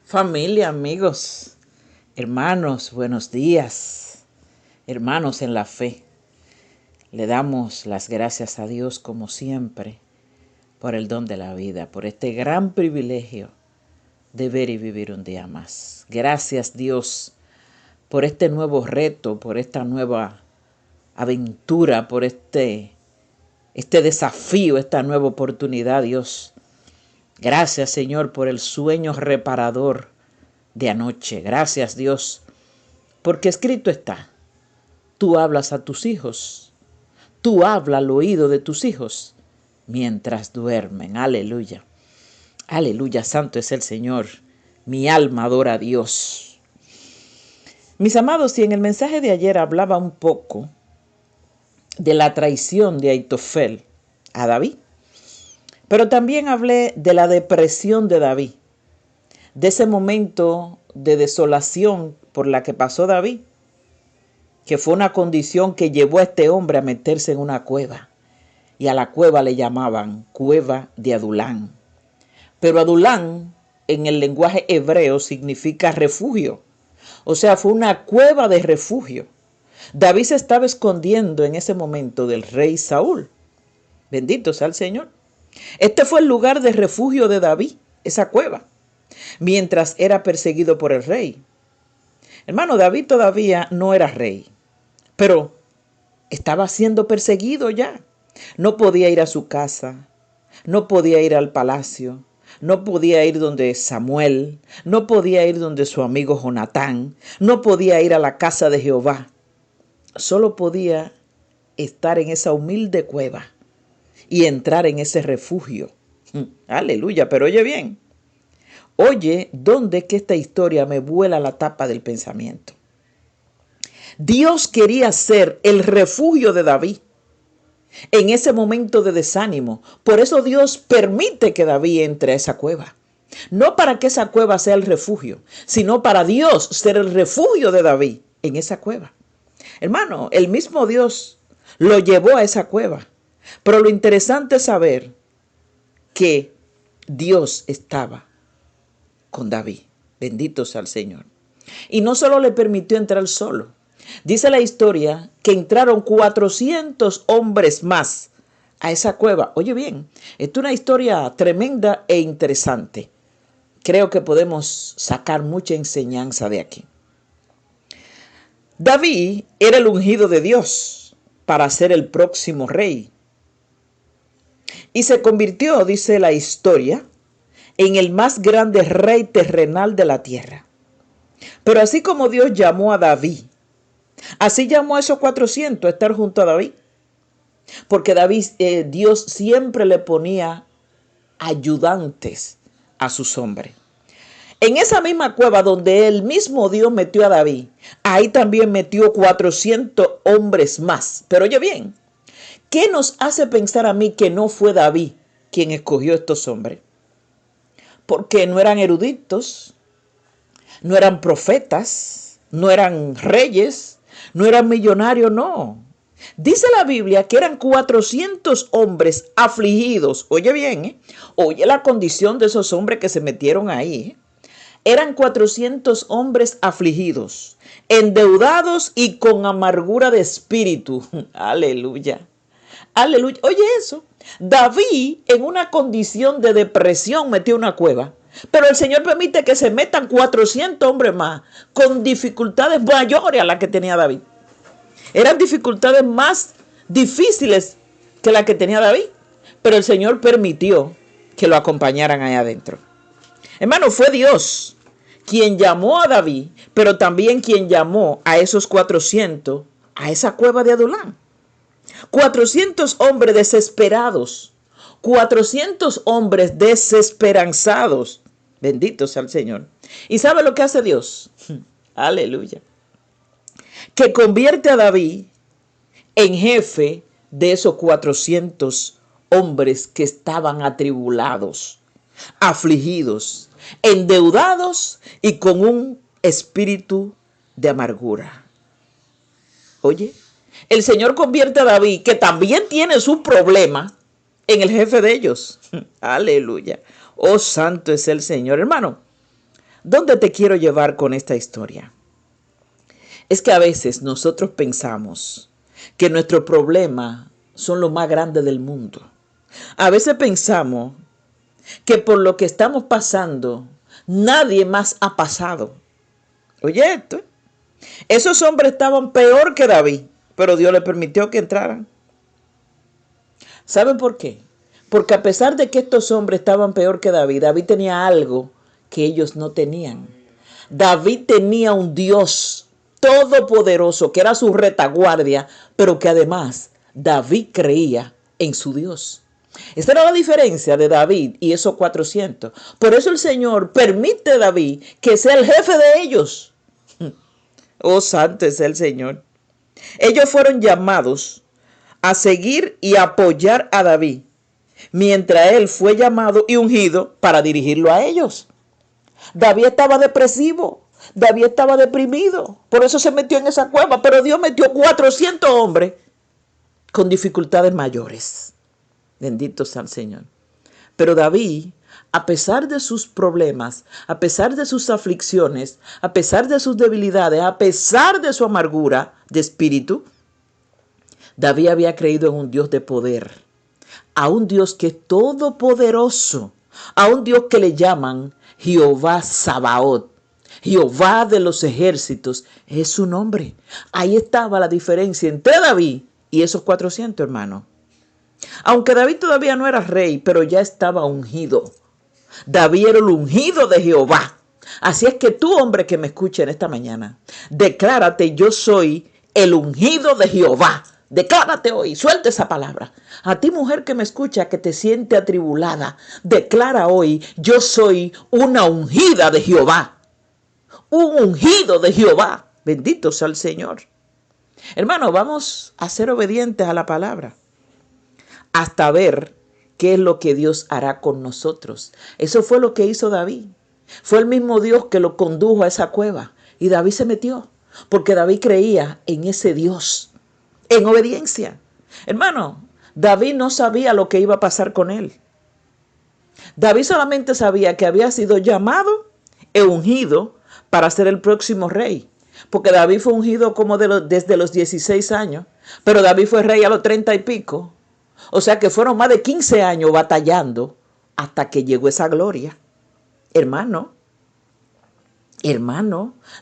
Familia, amigos, hermanos, buenos días, hermanos en la fe. Le damos las gracias a Dios como siempre por el don de la vida, por este gran privilegio de ver y vivir un día más. Gracias Dios por este nuevo reto, por esta nueva aventura, por este desafío, esta nueva oportunidad, Dios. Gracias, Señor, por el sueño reparador de anoche. Gracias, Dios, porque escrito está, tú hablas a tus hijos, tú hablas al oído de tus hijos mientras duermen. Aleluya. Aleluya, santo es el Señor. Mi alma adora a Dios. Mis amados, y en el mensaje de ayer hablaba un poco de la traición de Ahitofel a David. Pero también hablé de la depresión de David, de ese momento de desolación por la que pasó David, que fue una condición que llevó a este hombre a meterse en una cueva. Y a la cueva le llamaban cueva de Adulán. Pero Adulán en el lenguaje hebreo significa refugio. O sea, fue una cueva de refugio. David se estaba escondiendo en ese momento del rey Saúl. Bendito sea el Señor. Este fue el lugar de refugio de David, esa cueva, mientras era perseguido por el rey. Hermano, David todavía no era rey, pero estaba siendo perseguido ya. No podía ir a su casa, no podía ir al palacio, no podía ir donde Samuel, no podía ir donde su amigo Jonatán, no podía ir a la casa de Jehová. Solo podía estar en esa humilde cueva y entrar en ese refugio. Aleluya, pero oye bien. Oye, ¿dónde que esta historia me vuela la tapa del pensamiento? Dios quería ser el refugio de David en ese momento de desánimo. Por eso Dios permite que David entre a esa cueva. No para que esa cueva sea el refugio, sino para Dios ser el refugio de David en esa cueva. Hermano, el mismo Dios lo llevó a esa cueva. Pero lo interesante es saber que Dios estaba con David. Bendito sea el Señor. Y no solo le permitió entrar solo. Dice la historia que entraron 400 hombres más a esa cueva. Oye bien, esto es una historia tremenda e interesante. Creo que podemos sacar mucha enseñanza de aquí. David era el ungido de Dios para ser el próximo rey. Y se convirtió, dice la historia, en el más grande rey terrenal de la tierra. Pero así como Dios llamó a David, así llamó a esos 400 a estar junto a David. Porque Dios siempre le ponía ayudantes a sus hombres. En esa misma cueva donde el mismo Dios metió a David, ahí también metió 400 hombres más. Pero oye bien, ¿qué nos hace pensar a mí que no fue David quien escogió a estos hombres? Porque no eran eruditos, no eran profetas, no eran reyes, no eran millonarios, no. Dice la Biblia que eran 400 hombres afligidos. Oye bien, oye la condición de esos hombres que se metieron ahí. Eran 400 hombres afligidos, endeudados y con amargura de espíritu. Aleluya. Aleluya. Oye eso. David en una condición de depresión metió una cueva. Pero el Señor permite que se metan 400 hombres más con dificultades mayores a las que tenía David. Eran dificultades más difíciles que las que tenía David. Pero el Señor permitió que lo acompañaran allá adentro. Hermano, fue Dios quien llamó a David, pero también quien llamó a esos 400 a esa cueva de Adulán. 400 hombres desesperados, 400 hombres desesperanzados. Bendito sea el Señor. ¿Y sabe lo que hace Dios? Aleluya. Que convierte a David en jefe de esos 400 hombres que estaban atribulados, afligidos, endeudados y con un espíritu de amargura. Oye, el Señor convierte a David, que también tiene sus problemas, en el jefe de ellos. Aleluya. Oh, santo es el Señor. Hermano, ¿Dónde te quiero llevar con esta historia? Es que a veces nosotros pensamos que nuestros problemas son los más grandes del mundo. A veces pensamos que por lo que estamos pasando, nadie más ha pasado. Oye esto, esos hombres estaban peor que David, pero Dios le permitió que entraran. ¿Saben por qué? Porque a pesar de que estos hombres estaban peor que David, David tenía algo que ellos no tenían. David tenía un Dios todopoderoso que era su retaguardia, pero que además David creía en su Dios. Esta era la diferencia de David y esos 400. Por eso el Señor permite a David que sea el jefe de ellos. Oh, santo es el Señor. Ellos fueron llamados a seguir y apoyar a David, mientras él fue llamado y ungido para dirigirlo a ellos. David estaba depresivo, David estaba deprimido, por eso se metió en esa cueva, pero Dios metió 400 hombres con dificultades mayores. Bendito sea el Señor. Pero David, a pesar de sus problemas, a pesar de sus aflicciones, a pesar de sus debilidades, a pesar de su amargura de espíritu, David había creído en un Dios de poder, a un Dios que es todopoderoso, a un Dios que le llaman Jehová Sabaoth. Jehová de los ejércitos es su nombre. Ahí estaba la diferencia entre David y esos 400 hermanos. Aunque David todavía no era rey, pero ya estaba ungido. David era el ungido de Jehová. Así es que tú, hombre que me escucha en esta mañana, declárate: yo soy el ungido de Jehová. Declárate hoy, suelta esa palabra. A ti, mujer que me escucha, que te siente atribulada, declara hoy: yo soy una ungida de Jehová. Un ungido de Jehová. Bendito sea el Señor. Hermano, vamos a ser obedientes a la palabra hasta ver qué es lo que Dios hará con nosotros. Eso fue lo que hizo David. Fue el mismo Dios que lo condujo a esa cueva. Y David se metió, porque David creía en ese Dios, en obediencia. Hermano, David no sabía lo que iba a pasar con él. David solamente sabía que había sido llamado e ungido para ser el próximo rey. Porque David fue ungido como desde los 16 años, pero David fue rey a los 30 y pico. O sea que fueron más de 15 años batallando hasta que llegó esa gloria. Hermano,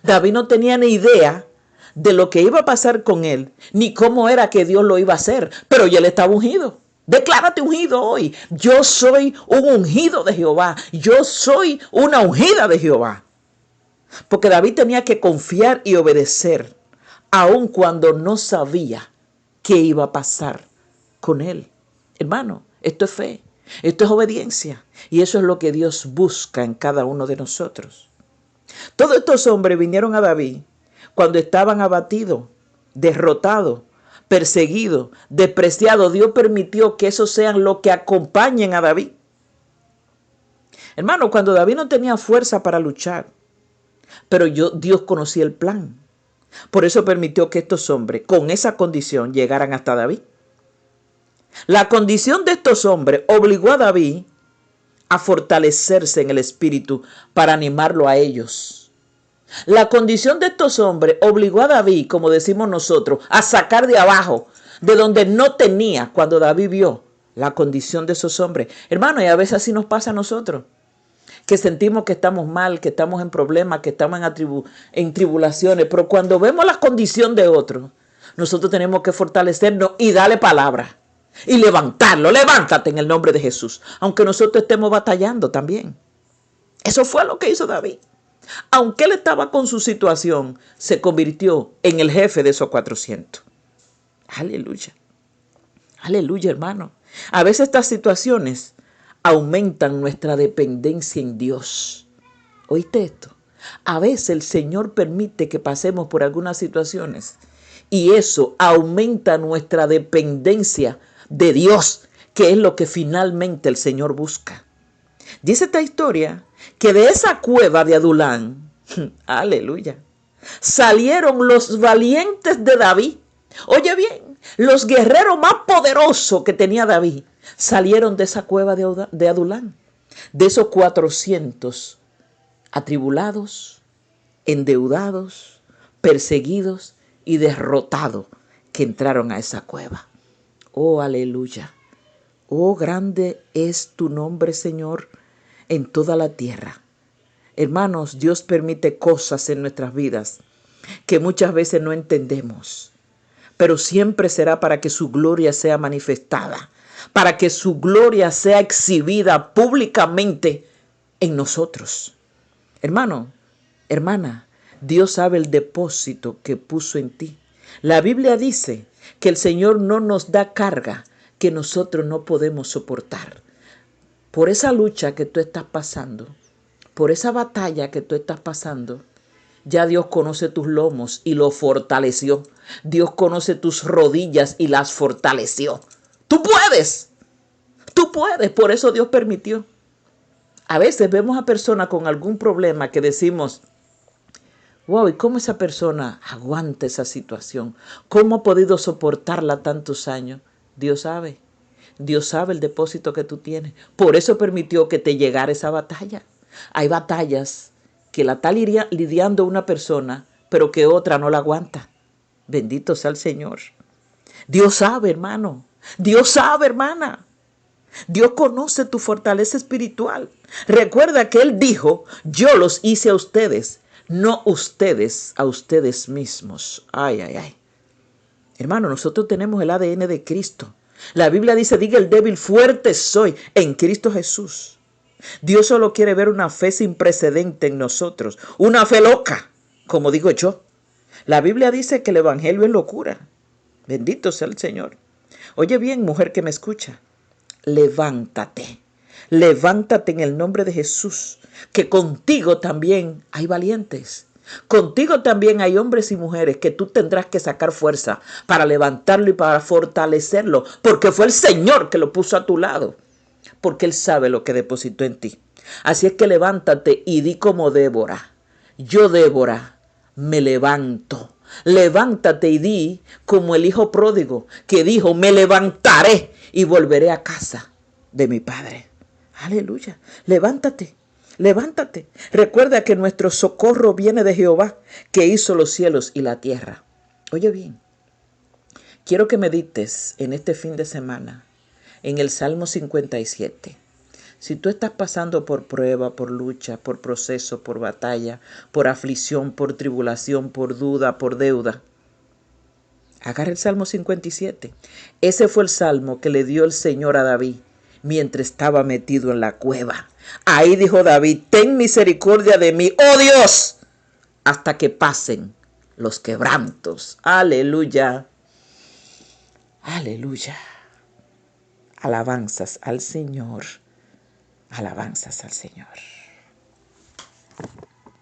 David no tenía ni idea de lo que iba a pasar con él, ni cómo era que Dios lo iba a hacer, pero ya él estaba ungido. Declárate ungido hoy. Yo soy un ungido de Jehová. Yo soy una ungida de Jehová. Porque David tenía que confiar y obedecer, aun cuando no sabía qué iba a pasar con él. Hermano, esto es fe, esto es obediencia, y eso es lo que Dios busca en cada uno de nosotros. Todos estos hombres vinieron a David cuando estaban abatidos, derrotados, perseguidos, despreciados. Dios permitió que esos sean los que acompañen a David. Hermano, cuando David no tenía fuerza para luchar, pero Dios conocía el plan. Por eso permitió que estos hombres, con esa condición, llegaran hasta David. La condición de estos hombres obligó a David a fortalecerse en el espíritu para animarlo a ellos. La condición de estos hombres obligó a David, como decimos nosotros, a sacar de abajo, de donde no tenía, cuando David vio la condición de esos hombres. Hermano, y a veces así nos pasa a nosotros, que sentimos que estamos mal, que estamos en problemas, que estamos en tribulaciones, pero cuando vemos la condición de otros, nosotros tenemos que fortalecernos y darle palabra. Y levantarlo, levántate en el nombre de Jesús, aunque nosotros estemos batallando también. Eso fue lo que hizo David. Aunque él estaba con su situación, se convirtió en el jefe de esos 400. Aleluya. Aleluya, hermano. A veces estas situaciones aumentan nuestra dependencia en Dios. ¿Oíste esto? A veces el Señor permite que pasemos por algunas situaciones y eso aumenta nuestra dependencia de Dios, que es lo que finalmente el Señor busca. Dice esta historia que de esa cueva de Adulán, aleluya, salieron los valientes de David. Oye bien, los guerreros más poderosos que tenía David salieron de esa cueva de Adulán. De esos 400 atribulados, endeudados, perseguidos y derrotados que entraron a esa cueva. Oh, aleluya. Oh, grande es tu nombre, Señor, en toda la tierra. Hermanos, Dios permite cosas en nuestras vidas que muchas veces no entendemos, pero siempre será para que su gloria sea manifestada, para que su gloria sea exhibida públicamente en nosotros. Hermano, hermana, Dios sabe el depósito que puso en ti. La Biblia dice que el Señor no nos da carga que nosotros no podemos soportar. Por esa lucha que tú estás pasando, por esa batalla que tú estás pasando, ya Dios conoce tus lomos y los fortaleció. Dios conoce tus rodillas y las fortaleció. Tú puedes, por eso Dios permitió. A veces vemos a personas con algún problema que decimos, wow, ¿y cómo esa persona aguanta esa situación? ¿Cómo ha podido soportarla tantos años? Dios sabe el depósito que tú tienes. Por eso permitió que te llegara esa batalla. Hay batallas que la está lidiando una persona, pero que otra no la aguanta. Bendito sea el Señor. Dios sabe, hermano. Dios sabe, hermana. Dios conoce tu fortaleza espiritual. Recuerda que Él dijo, yo los hice a ustedes, no ustedes a ustedes mismos. Ay, ay, ay. Hermano, nosotros tenemos el ADN de Cristo. La Biblia dice, diga el débil, fuerte soy en Cristo Jesús. Dios solo quiere ver una fe sin precedente en nosotros, una fe loca, como digo yo. La Biblia dice que el evangelio es locura. Bendito sea el Señor. Oye bien, mujer que me escucha, levántate. Levántate en el nombre de Jesús, que contigo también hay valientes. Contigo también hay hombres y mujeres que tú tendrás que sacar fuerza para levantarlo y para fortalecerlo, porque fue el Señor que lo puso a tu lado, porque Él sabe lo que depositó en ti. Así es que levántate y di como Débora, yo Débora me levanto. Levántate y di como el hijo pródigo que dijo, me levantaré y volveré a casa de mi padre. Aleluya, levántate. Levántate. Recuerda que nuestro socorro viene de Jehová, que hizo los cielos y la tierra. Oye bien, quiero que medites en este fin de semana en el Salmo 57. Si tú estás pasando por prueba, por lucha, por proceso, por batalla, por aflicción, por tribulación, por duda, por deuda, agarra el Salmo 57. Ese fue el salmo que le dio el Señor a David mientras estaba metido en la cueva. Ahí dijo David, ten misericordia de mí, oh Dios, hasta que pasen los quebrantos. Aleluya. Aleluya. Alabanzas al Señor. Alabanzas al Señor.